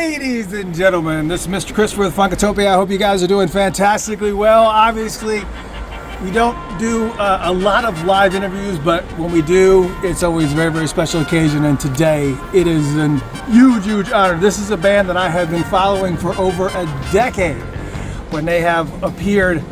Ladies and gentlemen, this is Mr. Christopher with Funkatopia. I hope you guys are doing fantastically well. Obviously, we don't do a lot of live interviews, but when we do, it's always a very, very special occasion, and today it is a huge, huge honor. This is a band that I have been following for over a decade when they have appeared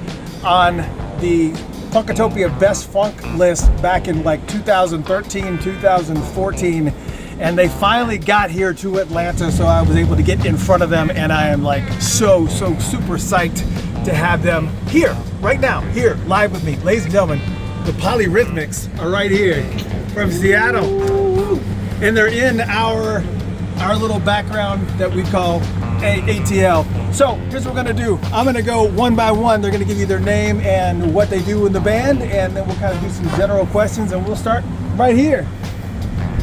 on the Funkatopia Best Funk list back in like 2013, 2014. And they finally got here to Atlanta, so I was able to get in front of them, and I am like so super psyched to have them here, right now, here, live with me. Ladies and gentlemen, the Polyrhythmics are right here from Seattle. And they're in our little background that we call ATL. So here's what we're gonna do. I'm gonna go one by one. They're gonna give you their name and what they do in the band, and then we'll kind of do some general questions, and we'll start right here.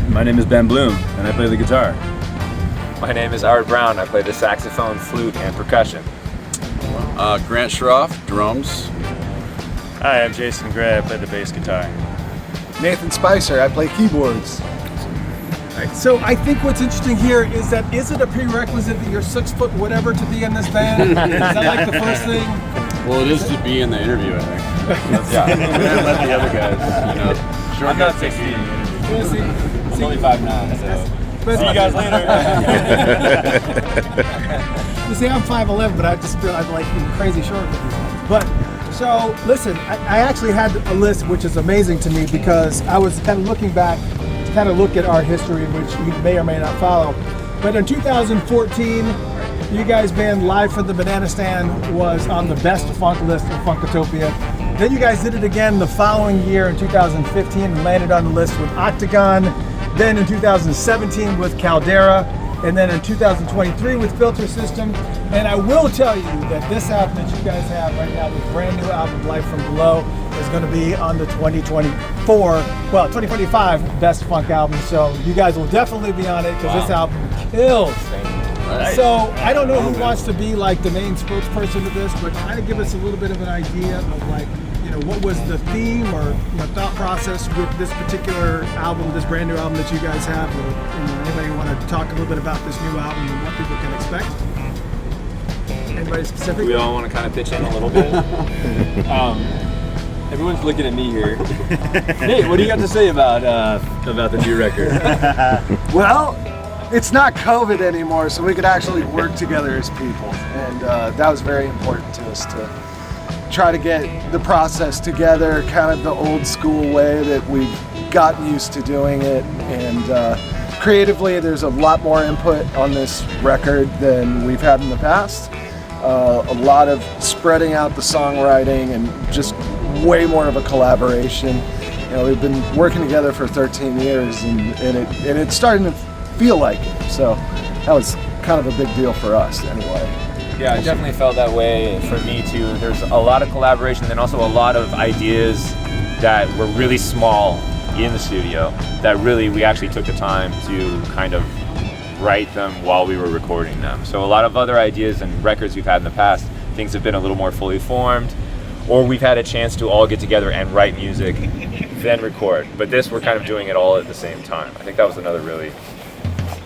My name is Ben Bloom, and I play the guitar. My name is Art Brown. I play the saxophone, flute, and percussion. Grant Schroff, drums. Hi, I'm Jason Gray. I play the bass guitar. Nathan Spicer. I play keyboards. Right. So I think what's interesting here is that is it a prerequisite that you're 6 foot whatever to be in this band? Is that like the first thing? Well, it is to be in the interview, I think. Yeah. Let the other guys, short I'm guys not 16. I'm only 5'9", so. See you guys later. You see, I'm 5'11", but I just feel I'm like crazy short with these guys. But so listen, I actually had a list which is amazing to me because I was kind of looking back to kind of look at our history, which you may or may not follow. But in 2014, you guys' band Live from the Banana Stand was on the Best Funk list of Funkatopia. Then you guys did it again the following year in 2015 and landed on the list with Octagon. Then in 2017 with Caldera, and then in 2023 with Filter System. And I will tell you that this album that you guys have right now, this brand new album, Life from Below, is going to be on the 2025 Best Funk album. So you guys will definitely be on it because this album kills. Right. So I don't know who wants to be like the main spokesperson of this, but kind of give us a little bit of an idea of like, what was the theme or thought process with this particular album, this brand new album that you guys have? Or anybody want to talk a little bit about this new album and what people can expect? Anybody specific? We all want to kind of pitch in a little bit. Everyone's looking at me here. Nate, what do you got to say about the new record? Well, it's not COVID anymore, so we could actually work together as people, and that was very important to us to try to get the process together, kind of the old school way that we've gotten used to doing it. And creatively, there's a lot more input on this record than we've had in the past. A lot of spreading out the songwriting and just way more of a collaboration. We've been working together for 13 years, and it's starting to feel like it. So that was kind of a big deal for us anyway. Yeah, I definitely felt that way for me too. There's a lot of collaboration and also a lot of ideas that were really small in the studio that really we actually took the time to kind of write them while we were recording them. So a lot of other ideas and records we've had in the past, things have been a little more fully formed, or we've had a chance to all get together and write music, then record. But this, we're kind of doing it all at the same time. I think that was another really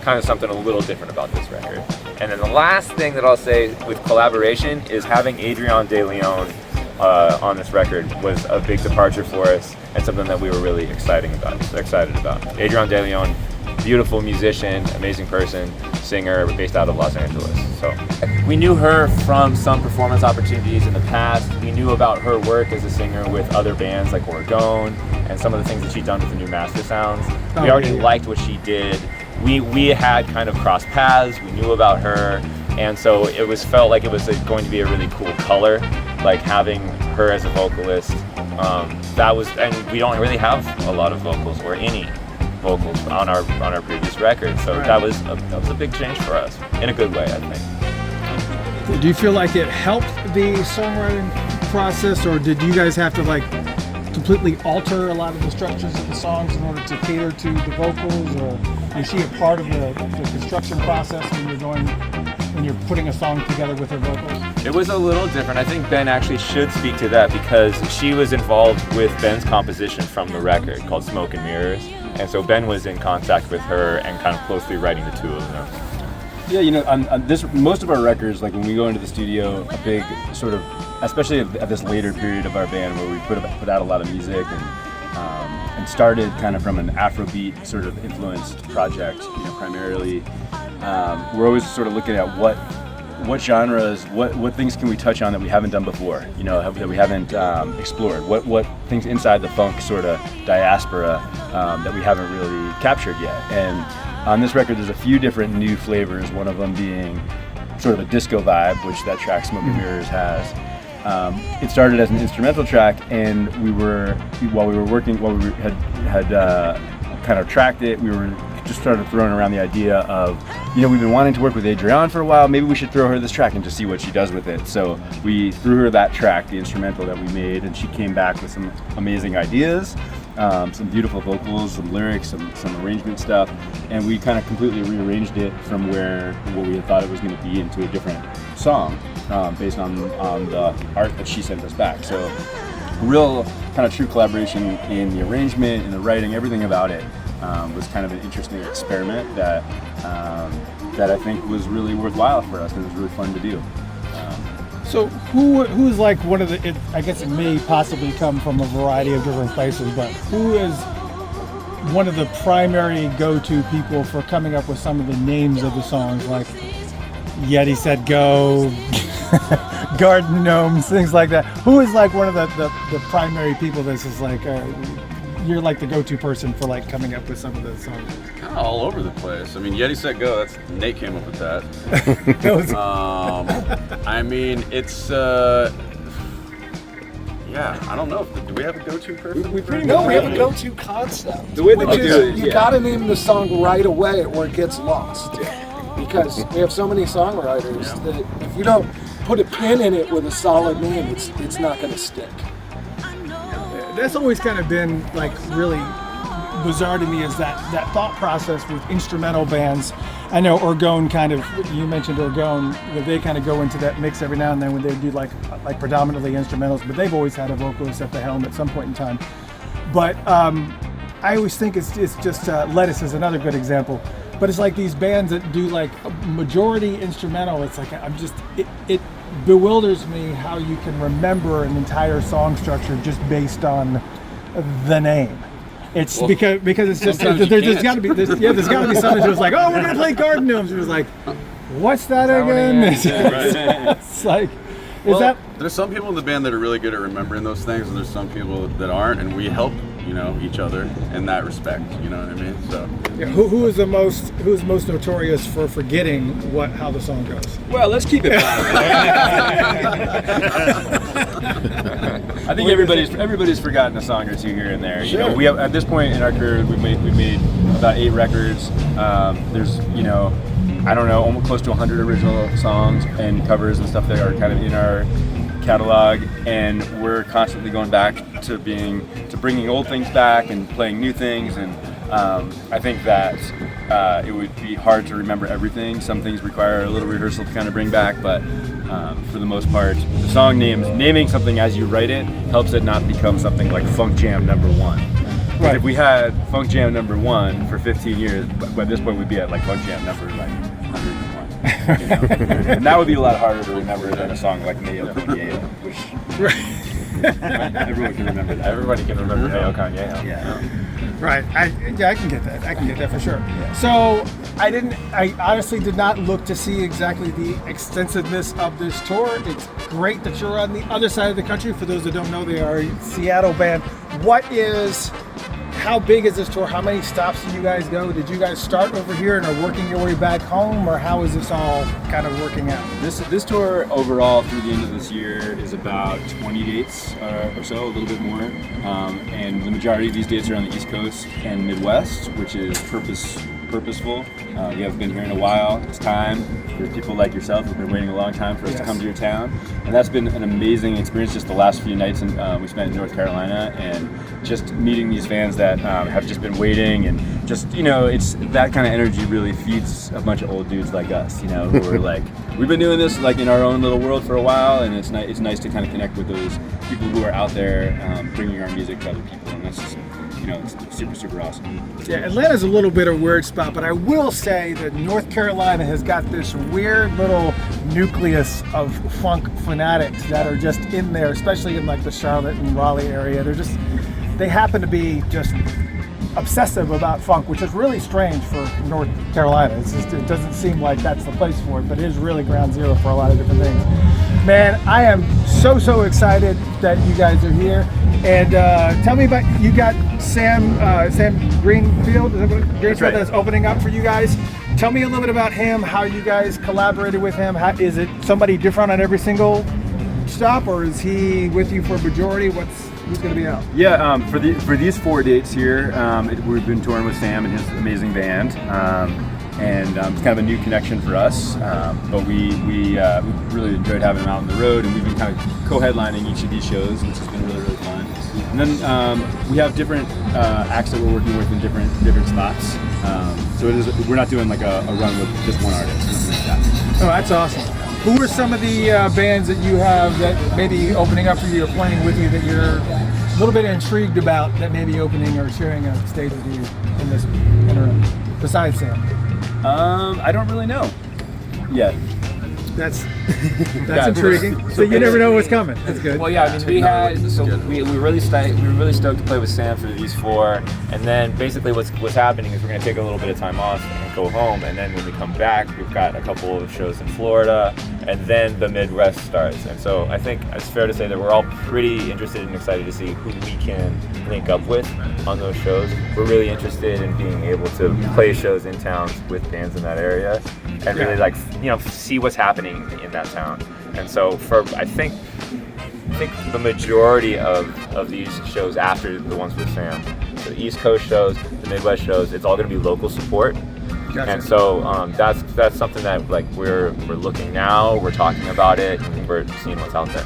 kind of something a little different about this record. And then the last thing that I'll say with collaboration is having Adrian De Leon on this record was a big departure for us and something that we were really excited about. Adrian De Leon, beautiful musician, amazing person, singer based out of Los Angeles. So we knew her from some performance opportunities in the past. We knew about her work as a singer with other bands like Oregon and some of the things that she'd done with the new Master Sounds. We already liked what she did. We had kind of crossed paths, we knew about her, and so it felt like it was going to be a really cool color, like having her as a vocalist. And we don't really have a lot of vocals or any vocals on our previous record, so that was a big change for us in a good way, I think. Do you feel like it helped the songwriting process, or did you guys have to like completely alter a lot of the structures of the songs in order to cater to the vocals, or is she a part of the construction process when you're putting a song together with her vocals? It was a little different. I think Ben actually should speak to that because she was involved with Ben's composition from the record called Smoke and Mirrors, and so Ben was in contact with her and kind of closely writing the two of them. Yeah, on this, most of our records, like when we go into the studio, a big sort of, especially at this later period of our band where we put out a lot of music and started kind of from an Afrobeat sort of influenced project, primarily. We're always sort of looking at what genres, what things can we touch on that we haven't done before, that we haven't explored, what things inside the funk sort of diaspora that we haven't really captured yet. And on this record, there's a few different new flavors, one of them being sort of a disco vibe, which that track Smoke and Mirrors has. It started as an instrumental track, and while we had kind of tracked it, we were just started throwing around the idea of, we've been wanting to work with Adrienne for a while, maybe we should throw her this track and just see what she does with it. So we threw her that track, the instrumental that we made, and she came back with some amazing ideas. Some beautiful vocals, some lyrics, some arrangement stuff, and we kind of completely rearranged it from what we had thought it was going to be into a different song based on the art that she sent us back. So real kind of true collaboration in the arrangement, in the writing, everything about it was kind of an interesting experiment that I think was really worthwhile for us and it was really fun to do. So who's like one of the, I guess it may possibly come from a variety of different places, but who is one of the primary go-to people for coming up with some of the names of the songs, like Yeti Said Go, Garden Gnomes, things like that? Who is like one of the primary people that's just like, you're like the go-to person for like coming up with some of the songs? Kind of all over the place. I mean, Yeti Set Go, that's Nate came up with that. I mean, it's I don't know. Do we have a go-to person? We have a go-to concept. The way that which is, you gotta name the song right away or it gets lost. Because we have so many songwriters that if you don't put a pin in it with a solid name, it's not gonna stick. That's always kind of been like really bizarre to me, is that thought process with instrumental bands. I know Orgone you mentioned Orgone, that they kind of go into that mix every now and then when they do like predominantly instrumentals, but they've always had a vocalist at the helm at some point in time. But I always think it's just Lettuce is another good example. But it's like these bands that do like a majority instrumental. It's like it bewilders me how you can remember an entire song structure just based on the name. It's because it's just there's got to be something who's like, oh, we're gonna play Garden Gnomes. It was like, what's that again? It's like, there's some people in the band that are really good at remembering those things, and there's some people that aren't, and we help each other in that respect. You know what I mean? So who's most notorious for forgetting how the song goes? Well, let's keep it I think everybody's forgotten a song or two here and there. Sure. We have, at this point in our career, we've made about 8 records. There's I don't know, almost close to 100 original songs and covers and stuff that are kind of in our catalog, and we're constantly going back to bringing old things back and playing new things, and I think that it would be hard to remember everything. Some things require a little rehearsal to kind of bring back, but for the most part, the song naming something as you write it helps it not become something like Funk Jam #1. Right. If we had Funk Jam #1 for 15 years, by this point we'd be at like Funk Jam number like 101. And that would be a lot harder to remember than a song like Mayo Kanye, which everyone can remember that. Everybody can remember Mayo Kanye. Yeah. Right. I can get that. I can get that for sure. Yeah. So I honestly did not look to see exactly the extensiveness of this tour. It's great that you're on the other side of the country. For those that don't know, they are a Seattle band. How big is this tour? How many stops did you guys go? Did you guys start over here and are working your way back home, or how is this all kind of working out? This tour overall through the end of this year is about 20 dates or so, a little bit more. And the majority of these dates are on the East Coast and Midwest, which is purposeful. You haven't been here in a while. It's time. There's people like yourself who've been waiting a long time for us to come to your town. And that's been an amazing experience just the last few nights we spent in North Carolina, and just meeting these fans that have just been waiting, and just, it's that kind of energy really feeds a bunch of old dudes like us, who are like, we've been doing this like in our own little world for a while, and it's nice to kind of connect with those people who are out there bringing our music to other people, and that's just, it's super, super awesome. Yeah, Atlanta's a little bit of a weird spot. about, but I will say that North Carolina has got this weird little nucleus of funk fanatics that are just in there, especially in like the Charlotte and Raleigh area. They happen to be just obsessive about funk, which is really strange for North Carolina. It doesn't seem like that's the place for it, but it is really ground zero for a lot of different things. Man, I am so excited that you guys are here. And tell me about, you got Sam Greenfield, that's opening up for you guys. Tell me a little bit about him, how you guys collaborated with him. Is it somebody different on every single stop, or is he with you for a majority? Who's going to be out? Yeah, for these 4 dates here, we've been touring with Sam and his amazing band, and it's kind of a new connection for us. But we really enjoyed having him out on the road, and we've been kind of co-headlining each of these shows, which has been really fun. And then we have different acts that we're working with in different spots. So we're not doing like a run with just one artist. Nothing like that. Oh, that's awesome. Who are some of the bands that you have that may be opening up for you or playing with you that you're a little bit intrigued about, that may be opening or sharing a stage with you in this interim, besides Sam? I don't really know yet. That's intriguing. So you never know what's coming. That's good. Well, yeah, I mean, we were really stoked to play with Sam for these 4, and then basically what's happening is we're going to take a little bit of time off and go home, and then when we come back, we've got a couple of shows in Florida, and then the Midwest starts. And so I think it's fair to say that we're all pretty interested and excited to see who we can link up with on those shows. We're really interested in being able to play shows in towns with bands in that area, and really see what's happening in that town. And so I think the majority of these shows after the ones with Sam, the East Coast shows, the Midwest shows, it's all going to be local support. Gotcha. And so that's something that we're looking now, we're talking about it, and we're seeing what's out there.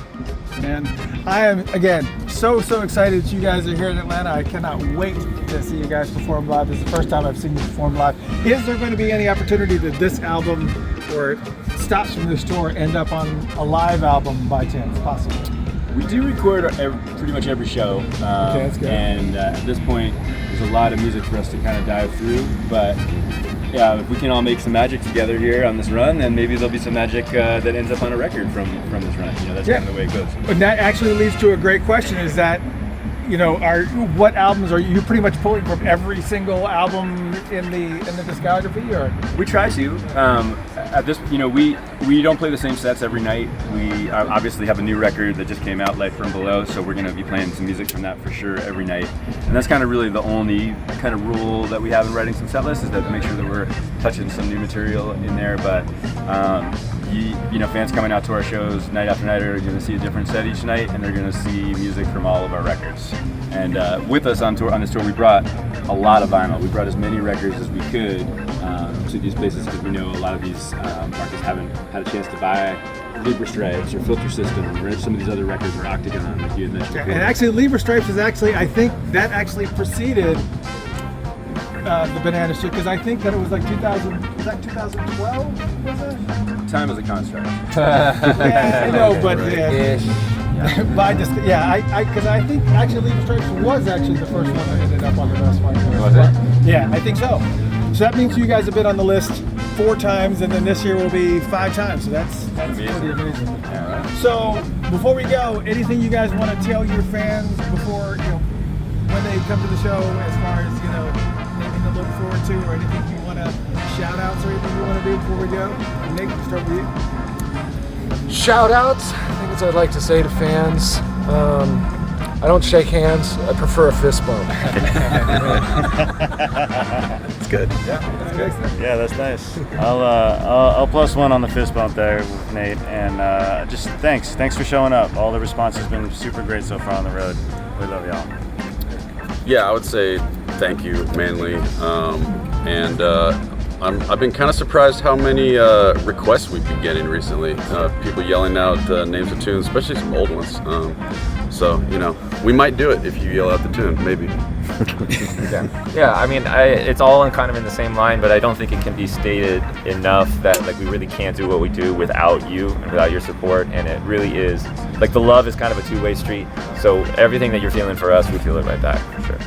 Man, I am again so excited that you guys are here in Atlanta. I cannot wait to see you guys perform live. This is the first time I've seen you perform live. Is there going to be any opportunity that this album or stops from this tour end up on a live album by chance, possibly? We do record pretty much every show, okay, that's good. And at this point, there's a lot of music for us to kind of dive through. But yeah, if we can all make some magic together here on this run, then maybe there'll be some magic that ends up on a record from this run. That's kind of the way it goes. And that actually leads to a great question: is that, what albums are you pretty much pulling from every single album in the discography, or? We try to. At this, we don't play the same sets every night. We obviously have a new record that just came out, Life from Below, so we're going to be playing some music from that for sure every night. And that's kind of really the only kind of rule that we have in writing some set lists, is that to make sure that we're touching some new material in there. But fans coming out to our shows night after night are going to see a different set each night, and they're going to see music from all of our records. And with us on this tour, we brought a lot of vinyl. We brought as many records as we could to these places, because we know a lot of these markets haven't had a chance to buy Libra Stripes or Filter System or some of these other records, or Octagon, like you had mentioned. And actually, Libra Stripes is I think that actually preceded the Banana Shit, because I think that it was like 2000. Was that 2012? Was it? Time is a construct. Yeah, I know, but because I think actually Libra Stripes was actually the first one that ended up on the best one. Was it? Yeah, I think so. So that means you guys have been on the list 4 times, and then this year will be 5 times. So that's pretty amazing. Yeah, right. So before we go, anything you guys want to tell your fans before when they come to the show, as far as anything to look forward to, or anything you want to shout outs or anything you want to do before we go? Nick, start with you. Shout outs, things I'd like to say to fans. I don't shake hands. I prefer a fist bump. That's good. Yeah, that's nice. I'll plus one on the fist bump there with Nate, and just thanks for showing up. All the response has been super great so far on the road. We love y'all. Yeah, I would say thank you mainly, and I've been kind of surprised how many requests we've been getting recently. People yelling out names of tunes, especially some old ones. So we might do it if you yell out the tune, maybe. Yeah, I mean, it's all kind of in the same line, but I don't think it can be stated enough that we really can't do what we do without you and without your support. And it really is the love is kind of a two-way street. So everything that you're feeling for us, we feel it right back, for sure.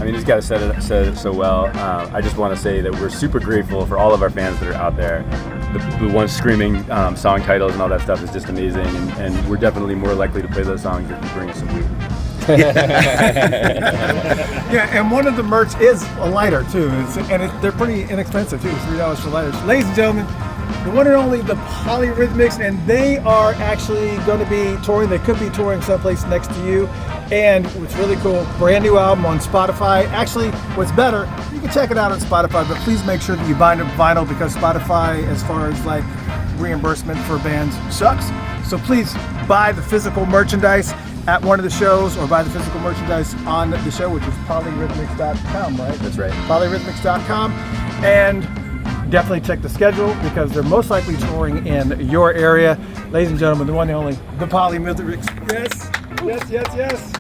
I mean, these guys said it so well. I just want to say that we're super grateful for all of our fans that are out there. The ones screaming song titles and all that stuff is just amazing, and we're definitely more likely to play those songs if you bring us some weed. Yeah, and one of the merch is a lighter too, they're pretty inexpensive too, $3 for lighters. Ladies and gentlemen, the one and only the Polyrhythmics, and they are actually going to be touring. They could be touring someplace next to you. And what's really cool, brand new album on Spotify. Actually, what's better, you can check it out on Spotify, but please make sure that you buy it vinyl, because Spotify, as far as like reimbursement for bands, sucks. So please buy the physical merchandise at one of the shows, or buy the physical merchandise on the show, which is polyrhythmics.com, right? That's right. Polyrhythmics.com. And definitely check the schedule, because they're most likely touring in your area. Ladies and gentlemen, the one and only, the Polyrhythmics. Yes, yes, yes, yes.